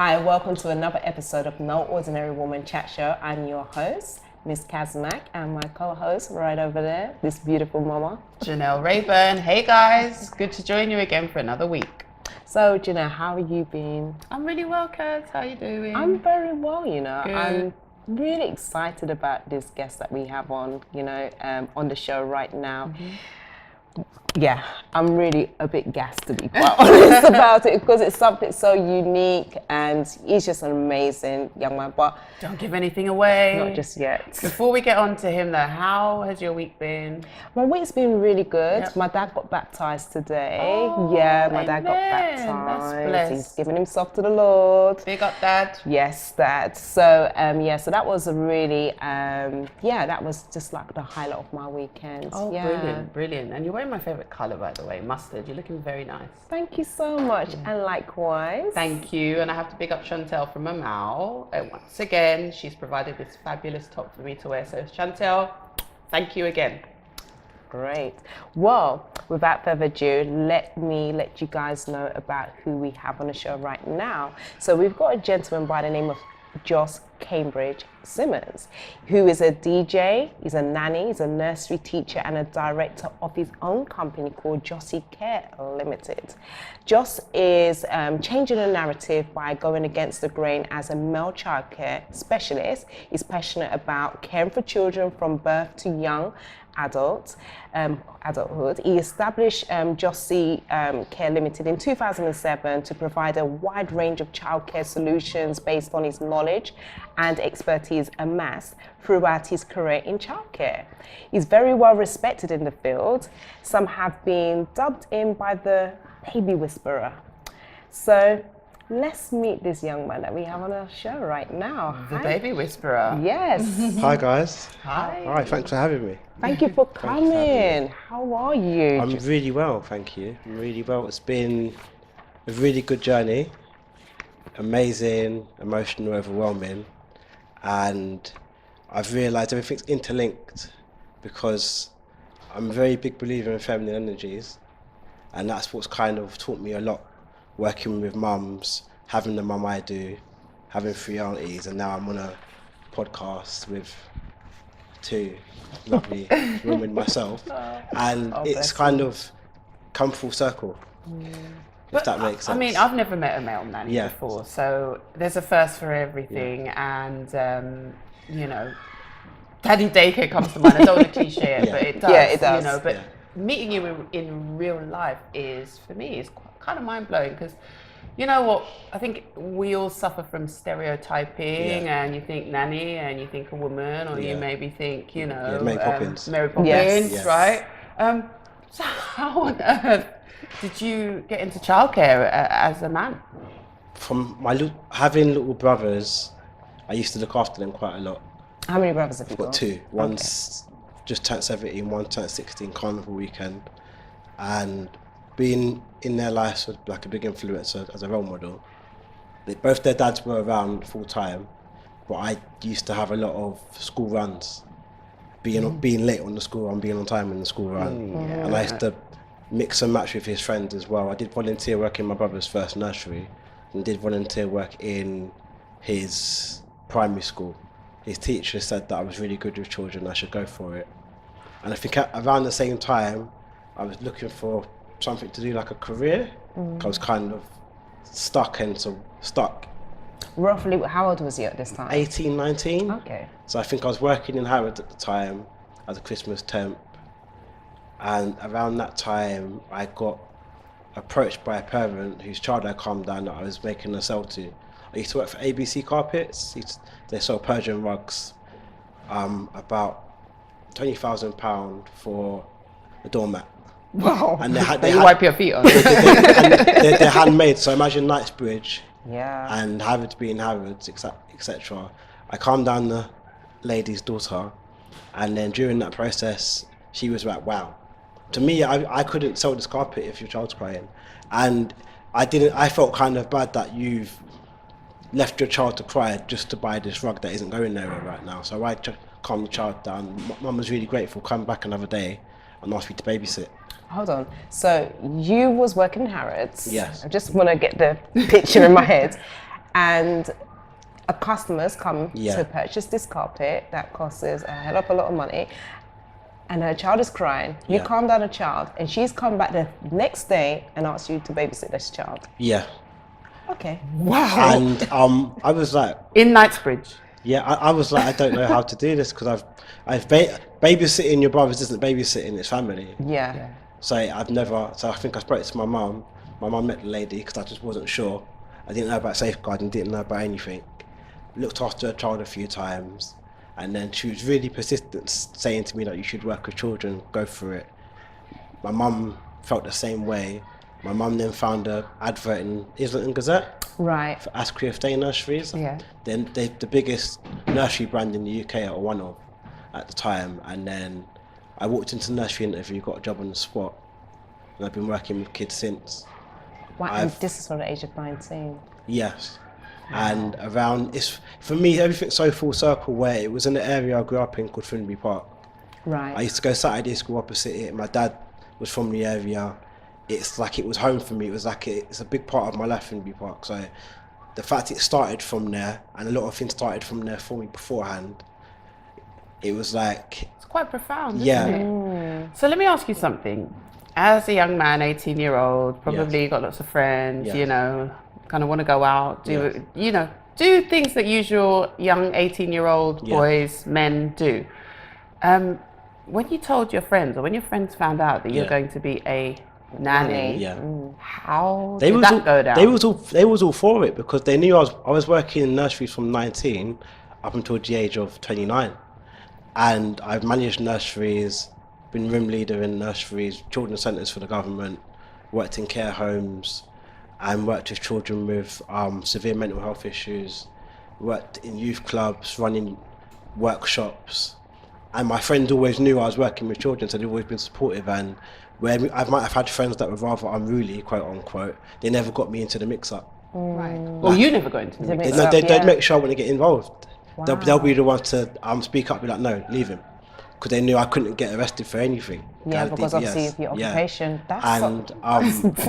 Hi, welcome to another episode of No Ordinary Woman Chat Show. I'm your host, Miss Kazmak, and my co-host right over there, this beautiful mama, Janelle Rayburn. Hey guys, good to join you again for another week. So, Janelle, how have you been? I'm really well, Kaz. How are you doing? I'm very well, Good. I'm really excited about this guest that we have on, on the show right now. Mm-hmm. Yeah, I'm really a bit gassed to be quite honest about it because it's something so unique and he's just an amazing young man. But don't give anything away. Not just yet. Before we get on to him though, how has your week been? My week's been really good. Yep. My dad got baptized today. My dad got baptized. He's giving himself to the Lord. Big up, Dad. Yes, Dad. So so that was a really that was just like the highlight of my weekend. Oh, brilliant. And you're wearing my favorite colour, by the way, mustard. You're looking very nice. Thank you so much, and likewise. Thank you, and I have to big up Chantel from Amal. Once again, she's provided this fabulous top for me to wear. So Chantel, thank you again. Great. Well, without further ado, let me let you guys know about who we have on the show right now. So we've got a gentleman by the name of Jossy Care Simmons, who is a DJ, he's a nanny, he's a nursery teacher and a director of his own company called Jossy Care Ltd. Joss is changing the narrative by going against the grain as a male childcare specialist. He's passionate about caring for children from birth to young adulthood. He established Jossy Care Ltd in 2007 to provide a wide range of childcare solutions based on his knowledge and expertise amassed throughout his career in childcare. He's very well respected in the field. Some have been dubbed in by the baby whisperer. So let's meet this young man that we have on our show right now. The baby whisperer. Yes. Hi guys. Hi. Hi, thanks for having me. Thank you for coming. How are you? I'm really well, thank you. I'm really well. It's been a really good journey. Amazing, emotional, overwhelming. And I've realised everything's interlinked because I'm a very big believer in feminine energies. And that's what's kind of taught me a lot, working with mums, having the mum I do, having 3 aunties, and now I'm on a podcast with 2 lovely women myself, and it's kind of come full circle, if that makes sense. I mean, I've never met a male nanny before, so there's a first for everything, and daddy daycare comes to mind. I don't want to cliche it, but it does. Yeah, it does. But meeting you in real life is, for me, is kind of mind-blowing because, you know what, I think we all suffer from stereotyping, and you think nanny and you think a woman, or you maybe think, Mary Poppins. Mary Poppins, right? So how on earth did you get into childcare as a man? From having little brothers, I used to look after them quite a lot. How many brothers have you got? I've got 2. One's just turned 17, one turned 16 carnival weekend, and being in their lives was like a big influence as a role model. Both their dads were around full time, but I used to have a lot of school runs, being late on the school run, being on time in the school run, and I used to mix and match with his friends as well. I did volunteer work in my brother's first nursery, and did volunteer work in his primary school. His teacher said that I was really good with children, I should go for it. And I think around the same time, I was looking for something to do, like a career. I was kind of stuck. Roughly, how old was you at this time? 18, 19. Okay. So I think I was working in Harrods at the time as a Christmas temp. And around that time, I got approached by a parent whose child had calmed down that I was making a sell to. I used to work for ABC Carpets. They sold Persian rugs, about £20,000 for a doormat. Wow. And they wipe your feet on. They're handmade, so imagine Knightsbridge and Harrods being Harrods, etc. I calmed down the lady's daughter, and then during that process, she was like, wow. To me, I couldn't sell this carpet if your child's crying. And I felt kind of bad that you've left your child to cry just to buy this rug that isn't going nowhere right now. So I calmed the child down. Mum was really grateful, come back another day and asked me to babysit. Hold on. So you was working in Harrods. Yes. I just want to get the picture in my head. and customers come Yeah. to purchase this carpet that costs us a hell of a lot of money, and her child is crying. You Yeah. calm down a child, and she's come back the next day and asked you to babysit this child. Yeah. Okay. Wow. And I was like, In Knightsbridge. yeah, I was like, I don't know how to do this because babysitting your brothers isn't babysitting, it's family. Yeah. So I think I spoke to my mum. My mum met the lady because I just wasn't sure. I didn't know about safeguarding, didn't know about anything. Looked after her child a few times. And then she was really persistent, saying to me that you should work with children, go for it. My mum felt the same way. My mum then found an advert in Islington Gazette Right. for Asquith Day nurseries. Yeah. Then the biggest nursery brand in the UK, or one of, at the time. And then I walked into the nursery interview, got a job on the spot, and I've been working with kids since. Wow. And this is from the age of 19. Yes. And for me, everything's so full circle where it was in the area I grew up in called Finbury Park. Right. I used to go Saturday school opposite it. My dad was from the area. It's like it was home for me. It was like it's a big part of my life, Finbury Park. So the fact it started from there, and a lot of things started from there for me beforehand, it was like, It's quite profound, isn't Yeah. it? So let me ask you something. As a young man, 18-year-old, probably got lots of friends, Yes. you know, kind of want to go out, do things that usual young 18-year-old Yeah. boys, men do. When you told your friends, or when your friends found out that you're Yeah. going to be a nanny, yeah. how did that go down? They was all for it because they knew I was working in nurseries from 19 up until the age of 29, and I've managed nurseries, been room leader in nurseries, children's centres for the government, worked in care homes, and worked with children with severe mental health issues, worked in youth clubs, running workshops, and my friends always knew I was working with children, so they've always been supportive. And where I might have had friends that were rather unruly, quote unquote, they never got me into the mix-up. Right. Well, you never go into the mix. They'd make sure I wouldn't get involved. They'll be the ones to speak up, be like, no, leave him, because they knew I couldn't get arrested for anything. Yeah, Like because DBS. obviously of your Yeah. occupation. That's And cool, isn't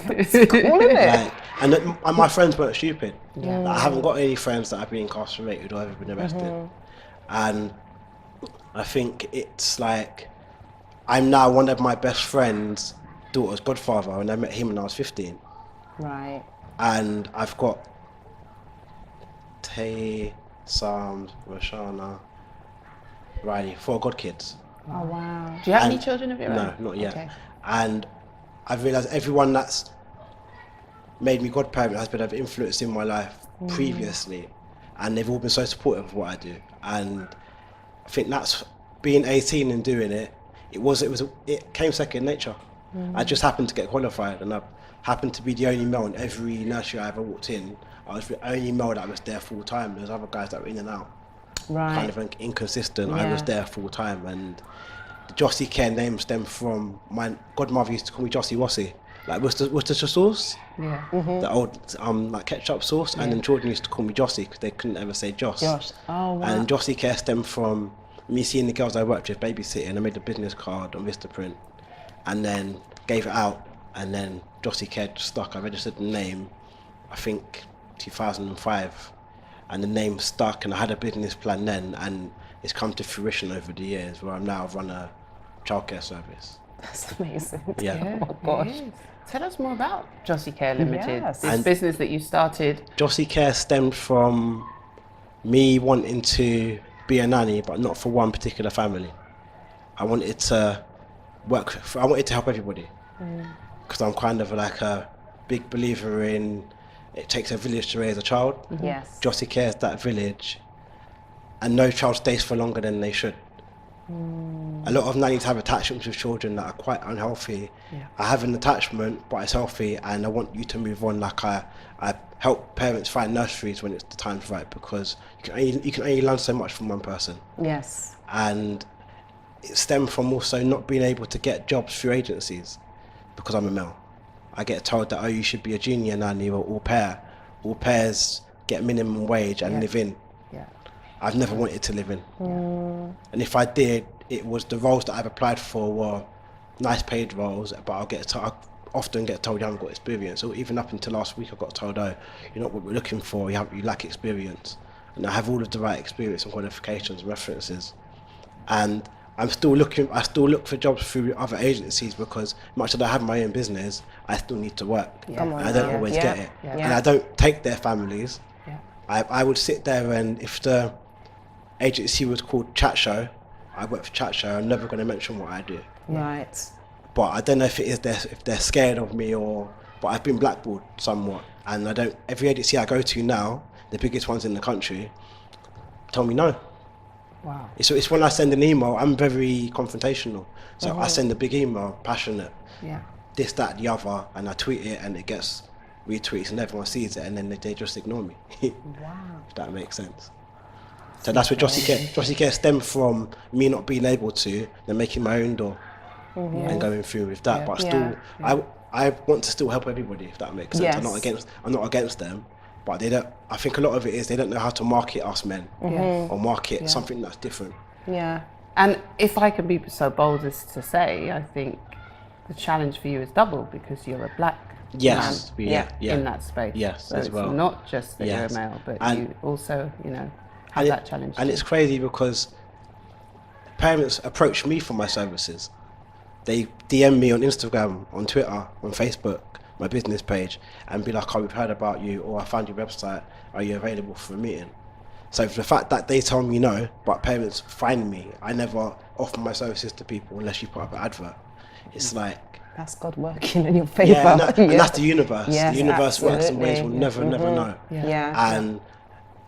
it? like, and my friends weren't stupid. Like, I haven't got any friends that have been incarcerated or ever been arrested. And I think it's like, I'm now one of my best friends' daughter's godfather, and I met him when I was 15. Right. And I've got Tay, Sam, Roshana, Riley, 4 godkids. Oh, wow. Do you have any And- children of your No, own? not yet. Okay. And I've realised everyone that's made me godparent has been of influence in my life previously, and they've all been so supportive of what I do. And I think that's being 18 and doing it. It came second nature. I just happened to get qualified, and I happened to be the only male in every nursery I ever walked in. I was the only male that was there full time. There's other guys that were in and out, Right. kind of inconsistent. I was Yeah. there full time, and the Jossy Care name stemmed from my godmother used to call me Jossy Wossy, like Worcestershire sauce, Yeah. the old like ketchup sauce, and then children used to call me Jossy because they couldn't ever say Joss. Josh. Oh, wow. And Jossy Care stemmed from me seeing the girls I worked with babysitting. I made a business card on Vistaprint, and then gave it out, and then Jossy Care just stuck. I registered the name, I think 2005, and the name stuck, and I had a business plan then, and it's come to fruition over the years where I'm now run a childcare service. That's amazing. Yeah. Oh, gosh. It is. Tell us more about Jossy Care Ltd. Yes. This And- business that you started. Jossy Care stemmed from me wanting to be a nanny, but not for one particular family. I wanted to I wanted to help everybody, because I'm kind of like a big believer in it takes a village to raise a child. Yes. Jossy Care is that village, and no child stays for longer than they should. A lot of nannies have attachments with children that are quite unhealthy. Yeah. I have an attachment, but it's healthy, and I want you to move on. Like I help parents find nurseries when it's the time's right, because you can only learn so much from one person. Yes. And it stemmed from also not being able to get jobs through agencies because I'm a male. I get told that, oh, you should be a junior nanny or au pair. Au pairs get minimum wage and Yeah. live in. Yeah. I've never wanted to live in. And if I did, it was the roles that I've applied for were nice paid roles, but often get told you haven't got experience. Or even up until last week, I got told, oh, you're not what we're looking for. You lack experience. And I have all of the right experience and qualifications and references. And I'm still looking. I still look for jobs through other agencies because much as I have my own business, I still need to work. Yeah. And I don't always get it. Yeah. And I don't take their families. Yeah. I would sit there, and if the agency was called Chat Show, I work for Chat Show. I'm never going to mention what I do. Right. But I don't know if if they're scared of me but I've been blackballed somewhat, and every agency I go to now, the biggest ones in the country, tell me no. Wow. It's when I send an email, I'm very confrontational. So I send a big email, passionate, this, that, the other, and I tweet it, and it gets retweets, and everyone sees it, and then they just ignore me. Wow. If that makes sense. So that's where Jossy Care. Jossy Care stemmed from me not being able to, then making my own door and going through with that. But still, I want to still help everybody, if that makes sense. Yes. I'm not against them, but they don't. I think a lot of it is they don't know how to market us men or market something that's different. Yeah. And if I can be so bold as to say, I think the challenge for you is double because you're a black Yes. man in that space. Yes, so as it's well. not just that you're a male, but you also, have that challenge. And it's crazy because parents approach me for my services. They DM me on Instagram, on Twitter, on Facebook, my business page, and be like, oh, we've heard about you, or I found your website, are you available for a meeting? So for the fact that they tell me no, but parents find me, I never offer my services to people unless you put up an advert. It's like... That's God working in your favour. Yeah, and that's the universe. Yes, the universe works in ways absolutely. we'll never know. Yeah. And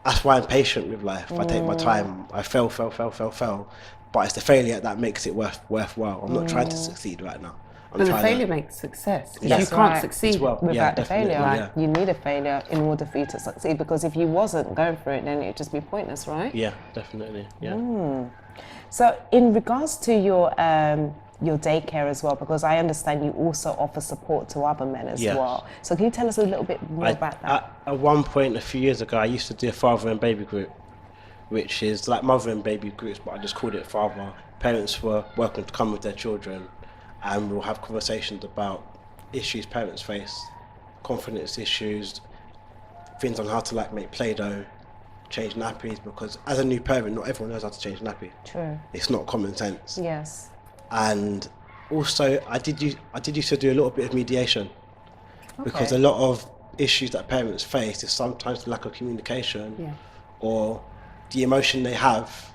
that's why I'm patient with life. I take my time. I fail. But it's the failure that makes it worthwhile. I'm not trying to succeed right now. But the failure makes success. That's You can't right. succeed Without the failure. Yeah. You need a failure in order for you to succeed, because if you wasn't going through it, then it'd just be pointless, right? Yeah, definitely. Yeah. So in regards to your daycare as well, because I understand you also offer support to other men as well. So can you tell us a little bit more about that? At one point, a few years ago, I used to do a father and baby group, which is like mother and baby groups, but I just called it father. Parents were welcome to come with their children, and we'll have conversations about issues parents face, confidence issues, things on how to make Play-Doh, change nappies, because as a new parent, not everyone knows how to change a nappy. True. It's not common sense. Yes. And also, I did used to do a little bit of mediation, because a lot of issues that parents face is sometimes the lack of communication, or the emotion they have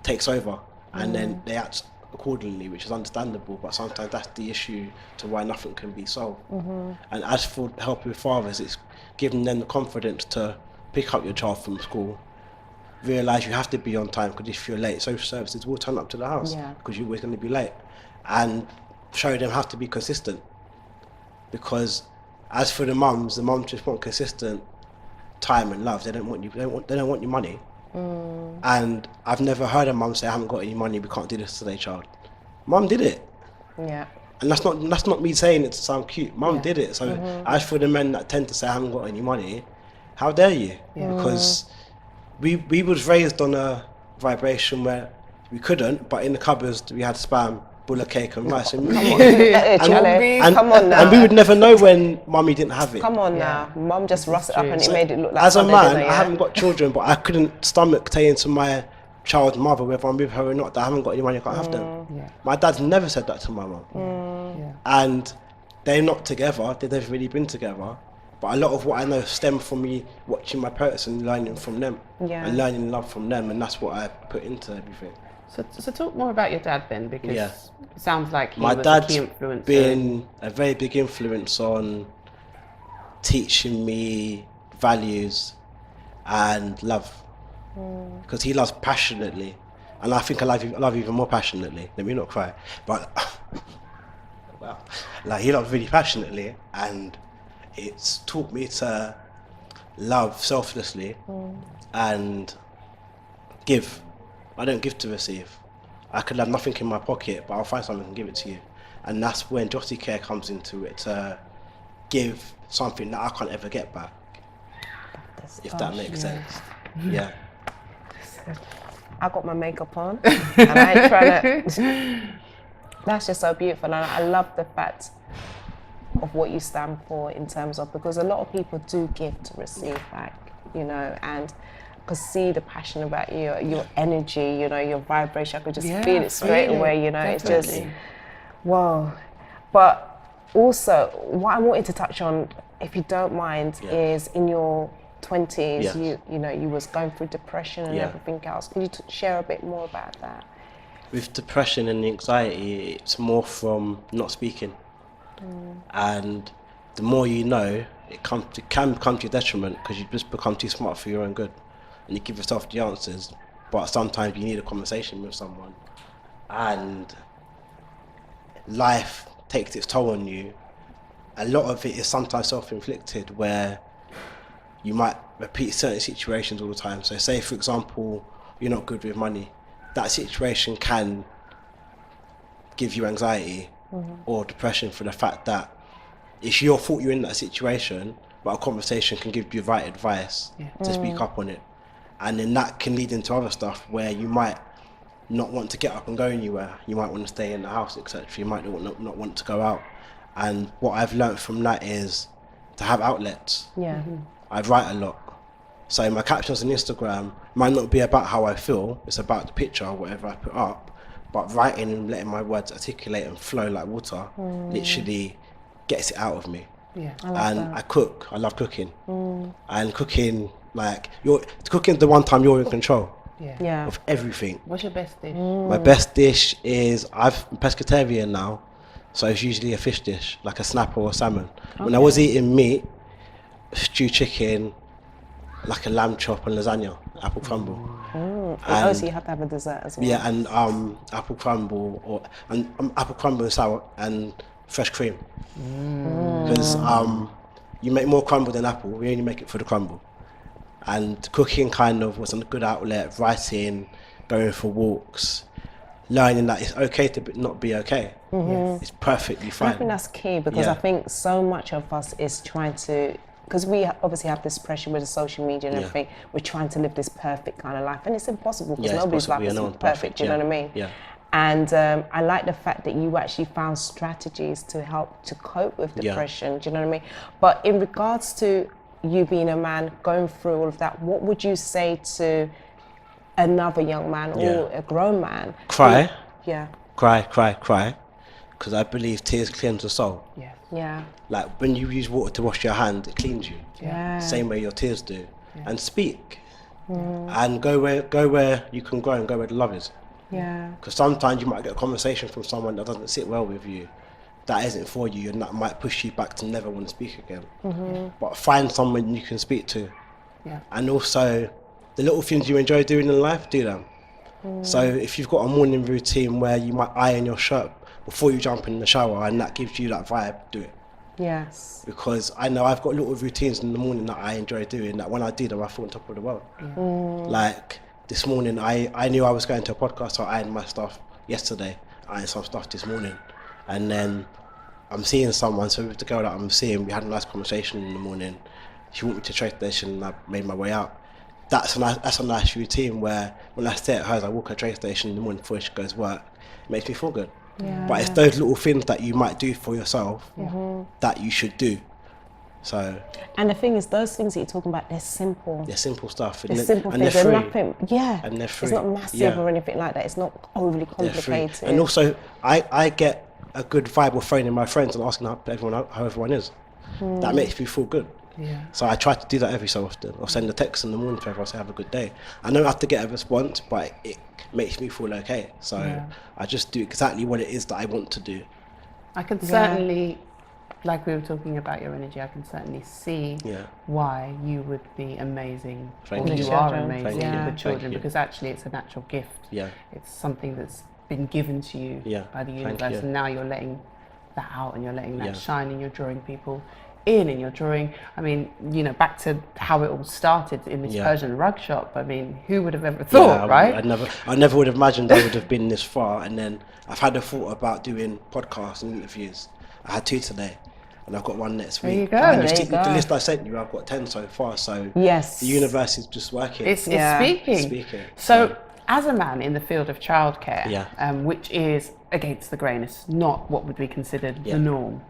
takes over, and then they act accordingly, which is understandable, but sometimes that's the issue to why nothing can be solved. And as for helping with fathers, it's giving them the confidence to pick up your child from school, realise you have to be on time, because if you're late, social services will turn up to the house because you're always going to be late, and show them how to be consistent. Because as for the mums just want consistent time and love. They don't want your money. And I've never heard a mum say, I haven't got any money, we can't do this today, child. Mum did it. Yeah. And that's not me saying it to sound cute. Mum did it. So as for the men that tend to say I haven't got any money, how dare you? Because we was raised on a vibration where we couldn't, but in the cupboards we had spam, bullet cake and rice. And, Come on now. And we would never know when mummy didn't have it. Come on now. Mum just rusted up and it made it look like as a Sunday man, dinner, I haven't got children, but I couldn't stomach saying to my child's mother, whether I'm with her or not, that I haven't got any money, I can't have them. My dad's never said that to my mum. And they're not together, they've never really been together. But a lot of what I know stems from me watching my parents and learning from them, and learning love from them, and that's what I put into everything. So talk more about your dad then, because it sounds like he my was dad's a key influence. Been a very big influence on teaching me values and love, because he loves passionately, and I think I love even more passionately. Let me not cry, but wow, like he loves really passionately, and it's taught me to love selflessly and give. I don't give to receive. I could have nothing in my pocket, but I'll find something and give it to you. And that's when Jossy Care comes into it, to give something that I can't ever get back. If that makes sense. Yeah. I got my makeup on and I ain't trying to... That's just so beautiful, and I love the fact of what you stand for in terms of, because a lot of people do give to receive back, you know, and I could see the passion about you, your energy, you know, your vibration. I could just feel it straight away, you know. Definitely. It's just, wow. But also, what I wanted to touch on, if you don't mind, is in your 20s, you know, you was going through depression and everything else. Could you share a bit more about that? With depression and anxiety, it's more from not speaking. And the more you know, it can become to your detriment, because you just become too smart for your own good. And you give yourself the answers, but sometimes you need a conversation with someone. And life takes its toll on you. A lot of it is sometimes self-inflicted, where you might repeat certain situations all the time. So say, for example, you're not good with money. That situation can give you anxiety or depression, for the fact that it's your fault you're in that situation, but a conversation can give you the right advice to speak up on it. And then that can lead into other stuff where you might not want to get up and go anywhere. You might want to stay in the house, etc. You might not want to go out. And what I've learned from that is to have outlets. I write a lot. So my captions on Instagram might not be about how I feel, it's about the picture or whatever I put up. But writing and letting my words articulate and flow like water literally gets it out of me. I cook. I love cooking. And cooking, like, cooking the one time you're in control of everything. What's your best dish? My best dish is, I'm pescatarian now, so it's usually a fish dish, like a snapper or salmon. When I was eating meat, stewed chicken, like a lamb chop and lasagna, apple crumble. And so you have to have a dessert as well. Yeah, and apple crumble apple crumble and sour and fresh cream. Because you make more crumble than apple. We only make it for the crumble. And cooking kind of was a good outlet. Writing, going for walks, learning that it's okay to not be okay. It's perfectly fine. I think that's key, because I think so much of us is trying to, because we obviously have this pressure with the social media and everything, we're trying to live this perfect kind of life, and it's impossible, because nobody's life is perfect, you know what I mean? And I like the fact that you actually found strategies to help to cope with depression, do you know what I mean? But in regards to you being a man going through all of that, what would you say to another young man or a grown man? Cry. Cry. Because I believe tears cleanse the soul. Like when you use water to wash your hand, it cleans you. Same way your tears do. And speak. And go where you can grow, and go where the love is. Because sometimes you might get a conversation from someone that doesn't sit well with you, that isn't for you, and that might push you back to never want to speak again. But find someone you can speak to. And also, the little things you enjoy doing in life, do them. So if you've got a morning routine where you might iron your shirt before you jump in the shower, and that gives you that vibe, do it. Because I know I've got little routines in the morning that I enjoy doing, that when I do them, I feel on top of the world. Like this morning, I knew I was going to a podcast, so I ironed my stuff yesterday. I ironed some stuff this morning. And then I'm seeing someone, so with the girl that I'm seeing, we had a nice conversation in the morning. She walked me to the train station and I made my way out. That's a nice routine where when I stay at hers, I walk her train station in the morning before she goes to work. It makes me feel good. But it's those little things that you might do for yourself that you should do. So. And the thing is, those things that you're talking about, they're simple. They're simple stuff. They're simple things. They're free. Nothing. And they're free. It's not massive or anything like that. It's not overly complicated. And also, I get a good vibe of phoning my friends and asking how everyone is. That makes me feel good. So I try to do that every so often, or send a text in the morning to everyone, say have a good day. I don't have to get a response, but it makes me feel okay. So I just do exactly what it is that I want to do. I can certainly, like we were talking about your energy, I can certainly see why you would be amazing. You are amazing with children, because actually it's a natural gift. It's something that's been given to you by the universe, and now you're letting that out, and you're letting that shine, and you're drawing people in, and you're drawing, I mean, you know, back to how it all started in this Persian rug shop. I mean, who would have ever thought, right? I never would have imagined I would have been this far. And then I've had a thought about doing podcasts and interviews. I had 2 today, and I've got 1 next week. There you go. The list I sent you, I've got 10 so far. So the universe is just working. It's speaking. So as a man in the field of childcare, which is against the grain, it's not what would be considered the norm.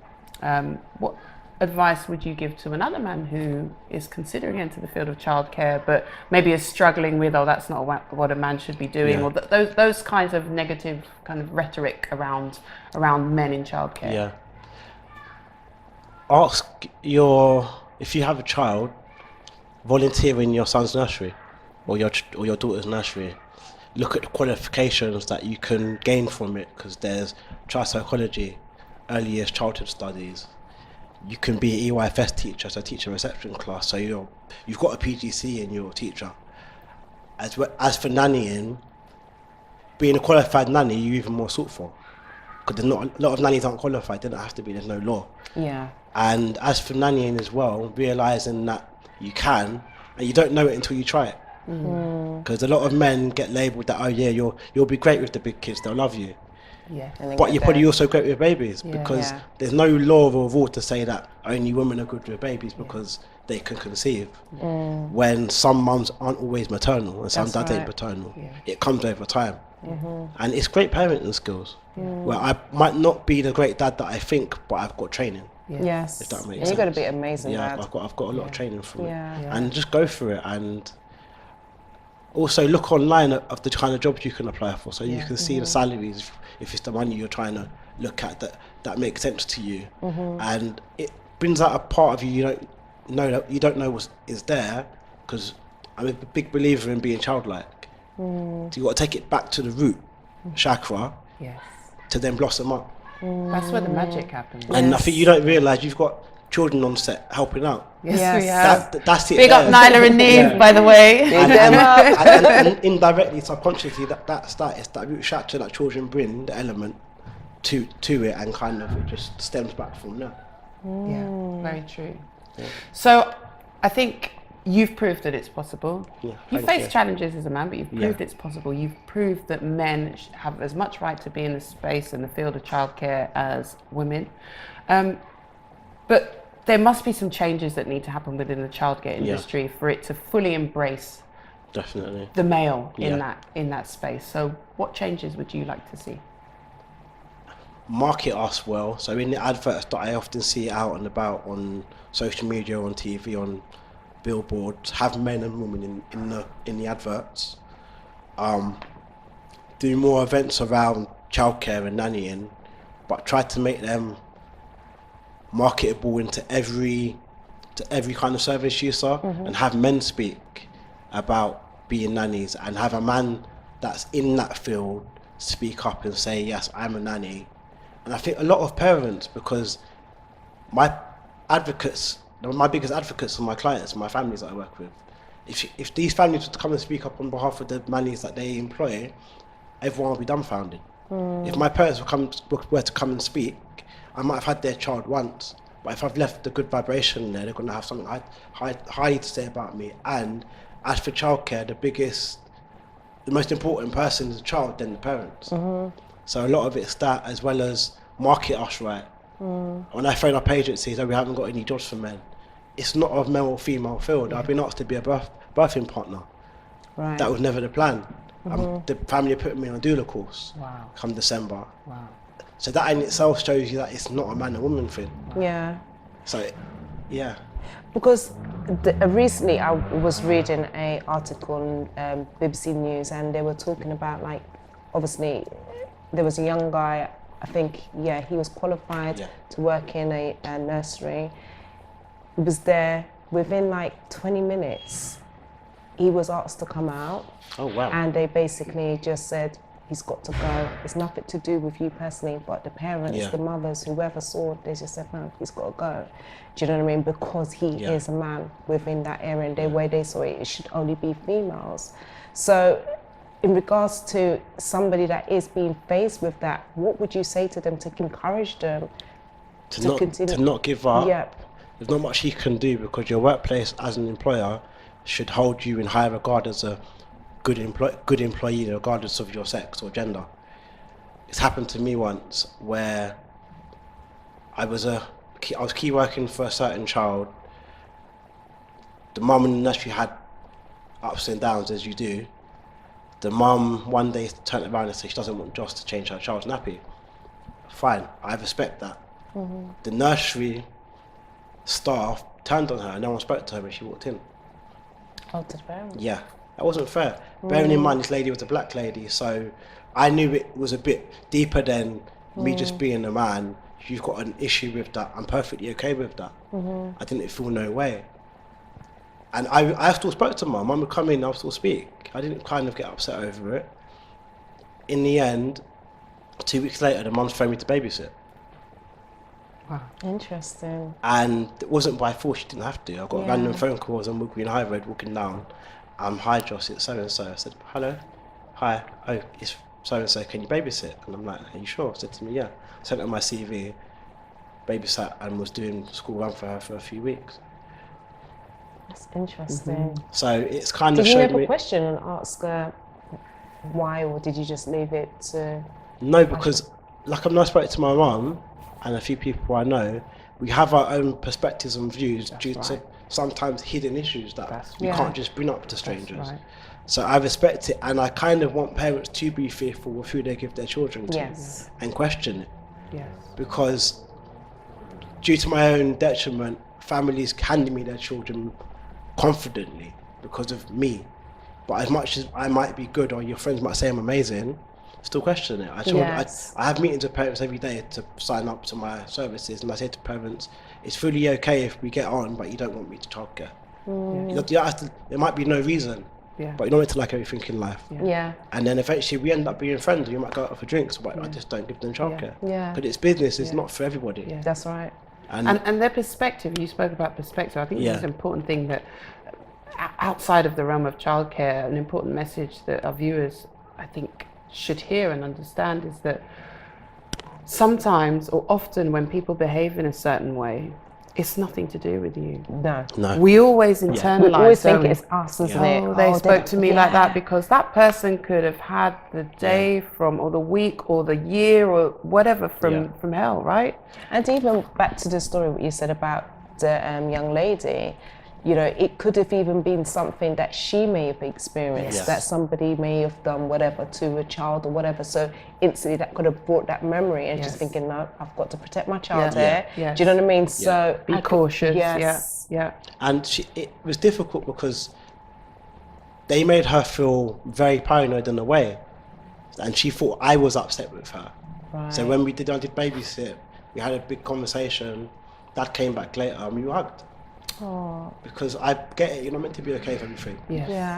What advice would you give to another man who is considering into the field of childcare, but maybe is struggling with, oh, that's not what a man should be doing, or those kinds of negative kind of rhetoric around men in childcare? Yeah. If you have a child, volunteer in your son's nursery or your daughter's nursery. Look at the qualifications that you can gain from it, because there's child psychology, early years childhood studies. You can be an EYFS teacher, so teach a reception class, so you've got a PGC in your teacher. As for nannying, being a qualified nanny, you're even more sought for, because a lot of nannies aren't qualified. They don't have to be. There's no law. Yeah. And as for nannying as well, realizing that you can, and you don't know it until you try it. Because a lot of men get labelled that, oh yeah, you'll be great with the big kids, they'll love you. Yeah. But you're probably also great with babies, because there's no law or rule to say that only women are good with babies because they can conceive. When some mums aren't always maternal and some dads ain't paternal. It comes over time. And it's great parenting skills. Where I might not be the great dad that I think, but I've got training. Yes. If that makes and sense. you've got to be amazing Yeah, dad. I've got a lot of training from it. Yeah. And just go for it, and also look online of the kind of jobs you can apply for, so you can see the salaries, if it's the money you're trying to look at that makes sense to you. And it brings out a part of you don't know what is there, because I'm a big believer in being childlike. So you got to take it back to the root chakra to then blossom up. That's where the magic happens. And I think you don't realise you've got children on set helping out. Yes, we have. That's it. Big up Nyla and Neve, by the way. And indirectly, subconsciously, that's that root chakra that children bring the element to it, and kind of it just stems back from there. Yeah, very true. So I think you've proved that it's possible. You face challenges as a man, but you've proved it's possible. You've proved that men have as much right to be in the space and the field of childcare as women. But there must be some changes that need to happen within the childcare industry for it to fully embrace the male in that space. So what changes would you like to see? Market us well. So in the adverts that I often see out and about on social media, on TV, on billboards, have men and women in the adverts. Do more events around childcare and nannying, but try to make them marketable into every kind of service user, and have men speak about being nannies, and have a man that's in that field speak up and say, yes, I'm a nanny. And I think a lot of parents, because my biggest advocates are my clients, my families that I work with. If these families were to come and speak up on behalf of the nannies that they employ, everyone will be dumbfounded. If my parents were to come and speak, I might have had their child once, but if I've left a good vibration there, they're going to have something highly to say about me. And as for childcare, the most important person is the child, then the parents. So a lot of it's that, as well as market us right. When I phone up agencies, we haven't got any jobs for men. It's not a male or female field. I've been asked to be a birthing partner. Right. That was never the plan. The family put me on a doula course. Come December. So that in itself shows you that it's not a man and woman thing. Yeah. So, yeah. Because recently I was reading an article on BBC News, and they were talking about, like, obviously there was a young guy, I think, he was qualified to work in a nursery. He was there within like 20 minutes. He was asked to come out. Oh, wow. And they basically just said, he's got to go. It's nothing to do with you personally, but the parents, the mothers, whoever saw, they just said, no, he's got to go. Do you know what I mean? Because he is a man within that area, and the way they saw it, it should only be females. So in regards to somebody that is being faced with that, what would you say to them to encourage them to continue? To not give up. Yep. There's not much you can do, because your workplace as an employer should hold you in high regard as a good employee, regardless of your sex or gender. It's happened to me once where I was key working for a certain child. The mum in the nursery had ups and downs, as you do. The mum one day turned around and said she doesn't want Joss to change her child's nappy. Fine, I respect that. The nursery staff turned on her and no one spoke to her when she walked in. Oh, to the parents. Yeah, that wasn't fair. Bearing in mind this lady was a black lady, so I knew it was a bit deeper than me just being a man. You've got an issue with that. I'm perfectly okay with that. I didn't feel no way. And I still spoke to mum. Mum would come in, I'll still speak. I didn't kind of get upset over it. In the end, 2 weeks later, the mum's phoned me to babysit. Wow. Interesting. And it wasn't by force, she didn't have to. I got random phone calls on Green High Road walking down. Hi Joss, it's so-and-so. I said, hello, hi, oh, it's so-and-so, can you babysit? And I'm like, are you sure? I said to me, yeah. Sent her my CV, babysat and was doing school run for her for a few weeks. That's interesting. So it's kind of Did you showed have a me... question and ask her why, or did you just leave it to... No, because like I've spoken to my mum and a few people I know, we have our own perspectives and views due to sometimes hidden issues that you can't just bring up to strangers. So I respect it, and I kind of want parents to be fearful with who they give their children to and question it. Because due to my own detriment, families hand me their children confidently because of me. But as much as I might be good or your friends might say I'm amazing, still question it. I have meetings with parents every day to sign up to my services, and I say to parents, it's fully okay if we get on, but you don't want me to childcare. You don't have to, there might be no reason, but you don't need to like everything in life. And then eventually we end up being friends. You might go out for drinks, but I just don't give them childcare. But it's business, it's not for everybody. That's right. And their perspective, you spoke about perspective, I think this is an important thing that outside of the realm of childcare, an important message that our viewers, I think, should hear and understand is that sometimes or often when people behave in a certain way, it's nothing to do with you. No. We always internalize. We always think it's us, isn't it? Oh, they spoke to me like that because that person could have had the day from, or the week, or the year, or whatever from hell, right? And even back to the story what you said about the young lady, you know, it could have even been something that she may have experienced, that somebody may have done whatever to a child or whatever. So instantly that could have brought that memory and just thinking, no, I've got to protect my child here. Do you know what I mean? So be cautious. And it was difficult because they made her feel very paranoid in a way, and she thought I was upset with her. So when I did babysit, we had a big conversation. Dad came back later and we hugged. Because I get it, you're not meant to be okay with everything.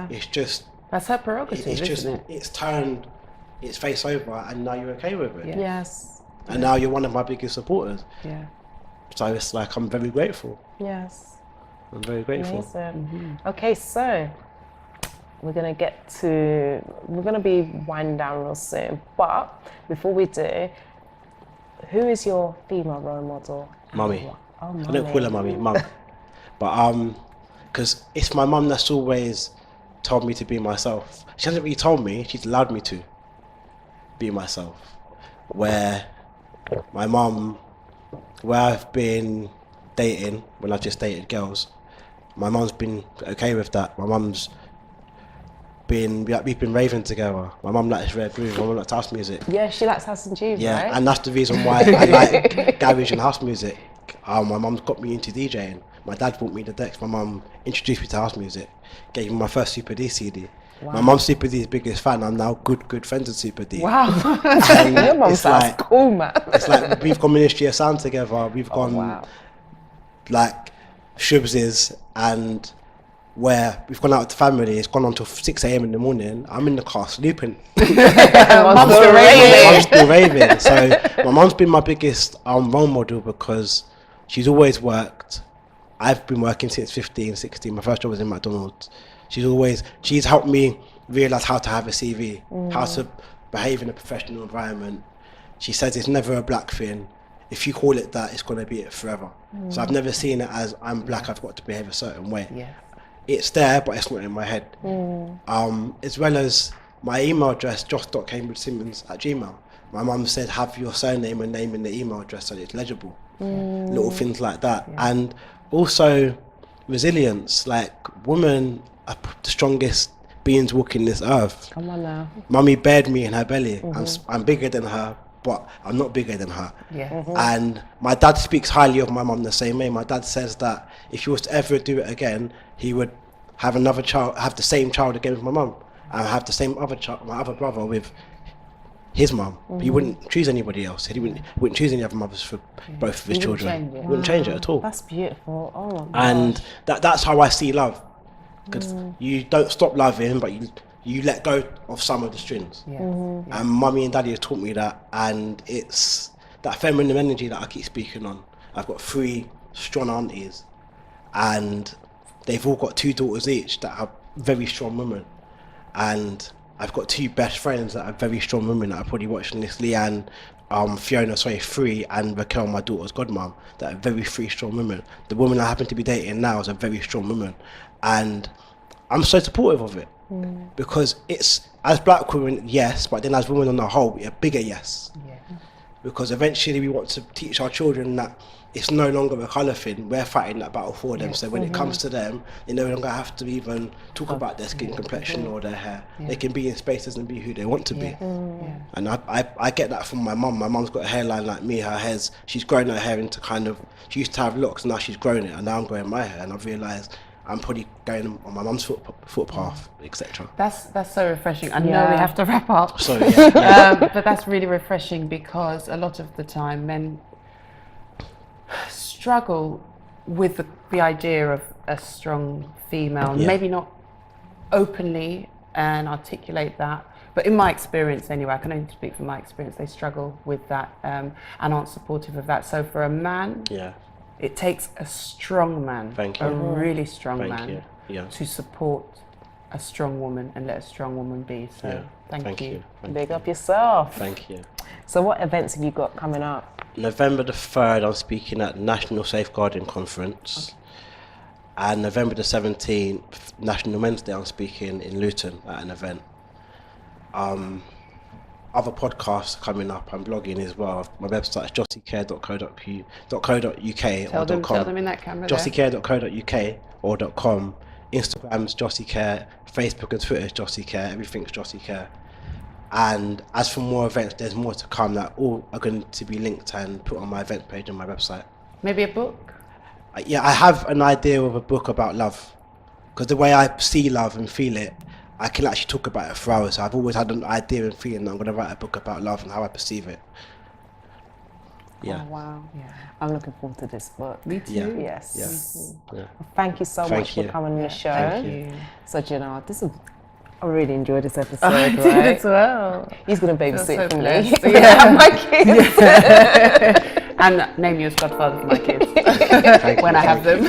It's just... That's her prerogative, isn't it? It's turned its face over and now you're okay with it. And now you're one of my biggest supporters. So it's like, I'm very grateful. I'm very grateful. Okay, so we're going to be winding down real soon. But before we do, who is your female role model? Mummy. Oh, Mummy. I don't call her Mummy, Mum. But because it's my mum that's always told me to be myself. She hasn't really told me, she's allowed me to be myself. Where my mum, where I've been dating, when I've just dated girls, my mum's been okay with that. My mum's been, we've been raving together. My mum likes Red Groove, my mum likes house music. Yeah, she likes house and tune, right? And that's the reason why I like garage and house music. My mum's got me into DJing. My dad bought me the decks. My mum introduced me to house music. Gave me my first Super D CD. My mum's Super D's biggest fan. I'm now good friends with Super D. Wow. Your mum sounds cool, man. It's like we've gone Ministry of Sound together. We've gone like Shubs's, and where we've gone out with the family. It's gone on till 6 a.m. in the morning. I'm in the car sleeping. Mum's still raving. So my mum's been my biggest role model because she's always worked. I've been working since 15, 16. My first job was in McDonald's. She's helped me realise how to have a CV, how to behave in a professional environment. She says it's never a black thing. If you call it that, it's going to be it forever. So I've never seen it as I'm black, I've got to behave a certain way. It's there, but it's not in my head. As well as my email address, joss.cambridgesimmons@gmail. My mum said have your surname and name in the email address so it's legible. Little things like that. And also resilience, like women are the strongest beings walking this earth. Come on now. Mummy bared me in her belly. I'm bigger than her, but I'm not bigger than her. Yeah. And my dad speaks highly of my mum the same way. My dad says that if he was to ever do it again, he would have another child, have the same child again with my mum, and have the same other child, my other brother, with his mum. He wouldn't choose anybody else. He wouldn't choose any other mothers for both of his children. He wouldn't change it at all. That's beautiful. Oh my gosh. And that's how I see love, because you don't stop loving, but you let go of some of the strings. Yeah. And mummy and daddy have taught me that, and it's that feminine energy that I keep speaking on. I've got 3 strong aunties, and they've all got 2 daughters each that are very strong women. And I've got 2 best friends that are very strong women that are probably watching this, Leanne, Fiona, 3, and Raquel, my daughter's godmom, that are very 3 strong women. The woman I happen to be dating now is a very strong woman. And I'm so supportive of it, because it's, as black women, yes, but then as women on the whole, a bigger yes. Yeah. Because eventually we want to teach our children that it's no longer a colour thing, we're fighting that battle for them. So when it comes to them, they no longer have to even talk about their skin complexion or their hair. They can be in spaces and be who they want to be. And I get that from my mum. My mum's got a hairline like me. She's grown her hair into kind of, she used to have locks, now she's grown it, and now I'm growing my hair, and I've realised I'm probably going on my mum's footpath, etc. That's so refreshing. I know we have to wrap up. So yeah. But that's really refreshing, because a lot of the time men struggle with the idea of a strong female. Maybe not openly and articulate that, but in my experience anyway, I can only speak from my experience, they struggle with that and aren't supportive of that. So for a man, it takes a strong man, a really strong man, to support a strong woman and let a strong woman be. So thank you. Big up yourself. Thank you. So what events have you got coming up? November the 3rd, I'm speaking at National Safeguarding Conference. And November the 17th, National Men's Day, I'm speaking in Luton at an event. Other podcasts coming up, I'm blogging as well. My website is jossicare.co.uk or Tell them in that camera jossicare.co.uk or .com. Instagram's Jossy Care, Facebook and Twitter is Jossy Care, everything's Jossy Care. And as for more events, there's more to come that all are going to be linked and put on my event page on my website. Maybe a book? Yeah, I have an idea of a book about love, because the way I see love and feel it, I can actually talk about it for hours. So I've always had an idea and feeling that I'm going to write a book about love and how I perceive it. Yeah. Oh, wow. Yeah. I'm looking forward to this book. Me too. Yeah. Yes. Yeah. Well, thank you so much for coming on the show. Thank you. So, I really enjoyed this episode. I did as well. He's going to babysit for me. Yeah, my kids. And name you as godfather for my kids when I have them.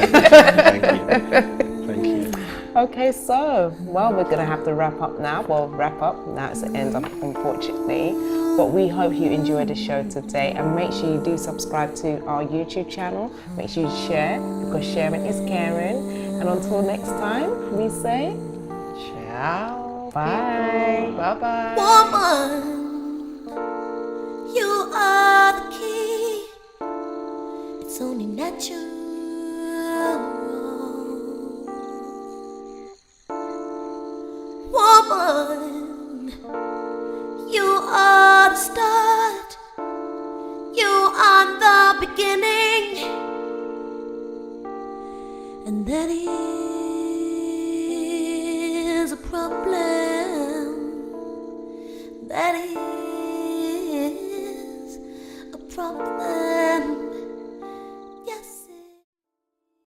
Thank you. Okay, so, well, we're going to have to wrap up now. Well, wrap up. Now it's the end, unfortunately. But we hope you enjoyed the show today. And make sure you do subscribe to our YouTube channel. Make sure you share, because sharing is caring. And until next time, we say... Ciao. Bye. Bye-bye. Woman, you are the key. It's only natural. Woman, you are the start. You are the beginning. And that is a problem. That is a problem.